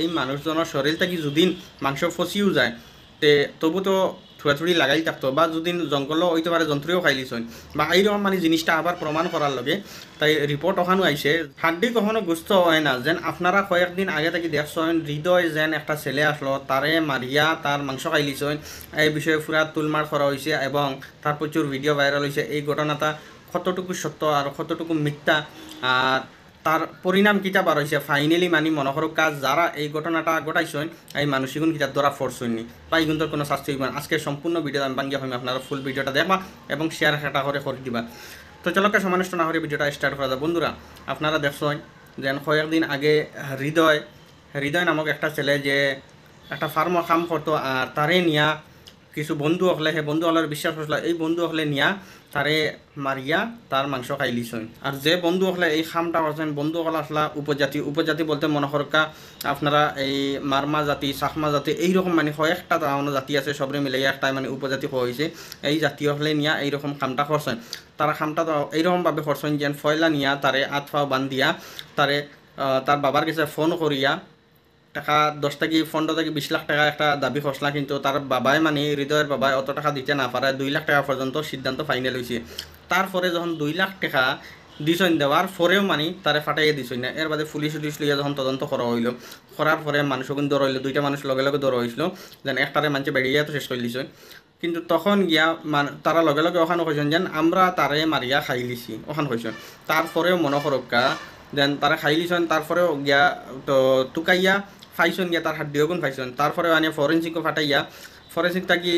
এই মানুষজনের শরীর থেকে যদি মাংস ফসিও যায় তে তবু তো থুড়াথুড়ি লাগাই থাকতো বা যদি জঙ্গলও হইতে পারে যন্ত্রীও খাইলিছন বা এইরকম মানে জিনিসটা আবার প্রমাণ করার লগে তাই রিপোর্ট ওখানো আইছে হাড্ডি কখনো গুস্ত হয় না যেন আপনারা কয়েকদিন আগে থেকে দেখছেন হৃদয় যেন একটা ছেলে আসলো তারে মারিয়া তার মাংস খাইলিছন এই বিষয়ে পুরা তুলমার করা হয়েছে এবং তার প্রচুর ভিডিও ভাইরাল হয়েছে। এই ঘটনাটা কতটুকু সত্য আর কতটুকু মিথ্যা আর তার পরিণাম কিতা বার হয়েছে ফাইনালি মানে মনে করো কাজ যারা এই ঘটনাটা ঘটাইছেন এই মানুষগুন কিতা ধরা ফরছইনি বা এগুন কোনো শাস্তি হইবেন। আজকে সম্পূর্ণ ভিডিও আমি বাঙ্গিয়া হইম আপনারা ফুল ভিডিওটা দেখবা এবং শেয়ার একটা করে দিবা। তো চলকে সমানষ্ট না করে ভিডিওটা স্টার্ট করা যায়। বন্ধুরা আপনারা দেখছেন যেন কয়েকদিন আগে হৃদয় হৃদয় নামক একটা ছেলে যে একটা ফার্মে কাম করতো আর তারে নিয়া কিছু বন্ধু হলে সেই বন্ধু হলের বিশ্বাস করছিল এই বন্ধু হলে নিয়া তারে মারিয়া তার মাংস খাইলিছন। আর যে বন্ধু হলে এই খামটা করছেন বন্ধু হল আসলা উপজাতি উপজাতি বলতে মনে করকা আপনারা এই মারমা জাতি চাকমা জাতি এইরকম মানে কয়েকটা জাতি আছে সবরে মিলে একটা মানে উপজাতি হয়েছে এই জাতীয় হলে নিয়া এইরকম খামটা করছেন। তারা খামটা এইরকমভাবে করছেন যেন ফয়লা নিয়া তারে আতফা বান্ধিয়া তারে তার বাবার কাছে ফোন করিয়া টাকা 10 থেকে 15 থেকে 20 লাখ টাকা একটা দাবি খসলা কিন্তু তার বাবাই মানে হৃদয়ের বাবাই অত টাকা দিতে না পারে 2 লাখ টাকা পর্যন্ত সিদ্ধান্ত ফাইনাল হয়েছে। তারপরে যখন 2 লাখ টাকা দিছইন দেওয়ার পরেও মানে তারে ফাটাইয়ে দিছইন না। এর বাদে পুলিশ লইয়া যখন তদন্ত করা হইল করার পরে মানুষগুন দৌড় হইলো দুইটা মানুষ লগে লগে দৌড় হয়েছিল যেন একটারে মানুষে বেরিয়ে তো শেষ করে দিছইন। কিন্তু তখন গিয়া তারা লগে লগে ওখানে কইছেন যেন আমরা তারে মারিয়া খাই লিছি ওখানে কইছেন। তারপরেও মনে করক্কা দেন তারা খাই লিছেন তারপরেও গিয়া তো টুকাইয়া ফাইছন গিয়া তার হাড্ডিও গুণ ফাইছন তারপরে আনিয়া ফরেন্সিকও ফাটাইয়া ফরেন্সিক থাকি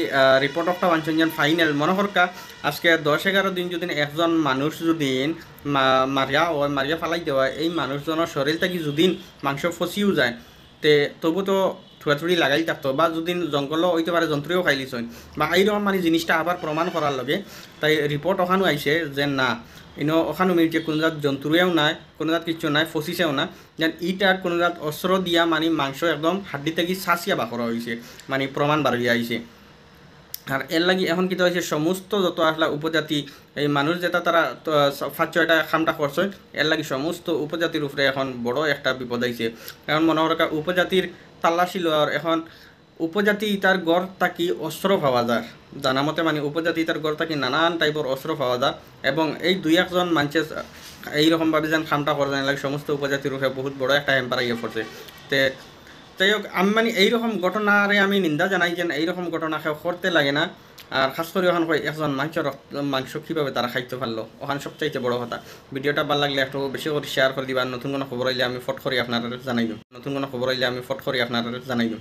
রিপোর্ট একটা বানছেন যেন ফাইনাল মনে করকা আজকে 10-11 দিন যদি একজন মানুষ যদি মারিয়া ফালাই দেওয়া এই মানুষজনের শরীর থেকে যদি মাংস ফসিও যায় তে তবু তো থুড়াথুড়ি লাগাই থাকতো বা যদি জঙ্গলও হইতে পারে যন্ত্রীও খাইলিছন বা এইরকম মানে জিনিসটা আবার প্রমাণ করার লগে তাই রিপোর্ট ওখানো আইছে যে না ইনো ওখানে মিলছে কোনো জাত জন্তুরেও নাই কোনো জাত কিছু নাই ফসিছেও না যেন ইটার কোনো জাত অস্ত্র দিয়া মানে মাংস একদম হাড্ডি থেকে ছাঁচিয়া বাকরা হয়েছে মানে প্রমাণ বাড়িয়ে আইছে। আর এর লাগি এখন কিতা হয়েছে সমস্ত যত আসলা উপজাতি এই মানুষ যেটা তারা 5-6টা খামটা করছে এর লাগি সমস্ত উপজাতির উপরে এখন বড় একটা বিপদ আইছে। এখন মনে হয় উপজাতির তাল্লাশি লওয়ার এখন উপজাতি তার গড় থাকি অস্ত্র পাওয়া যায় জানা মতে মানে উপজাতি তার গড় থাকি নানান টাইপের অস্ত্র পাওয়া যায় এবং এই 2-1জন মানুষের এইরকমভাবে যেন খামটা করে যায় লাগে সমস্ত উপজাতির উপরে বহুত বড় একটা হ্যাম্পার ইয়ে পড়ছে। তে যাই হোক আমি মানে এইরকম ঘটনারে আমি নিন্দা জানাই যেন এইরকম ঘটনা কেউ করতে লাগে না। আর খাস করে ওখান কই একজন মানুষের মাংস কীভাবে তারা খাইতে পারলো ওখানে সবচাইতে বড় কথা। ভিডিওটা ভালো লাগলে একটু বেশি করে শেয়ার করে দিবা। নতুন কোনো খবর হইলে আমি ফট করি আপনারা জানাই দিম।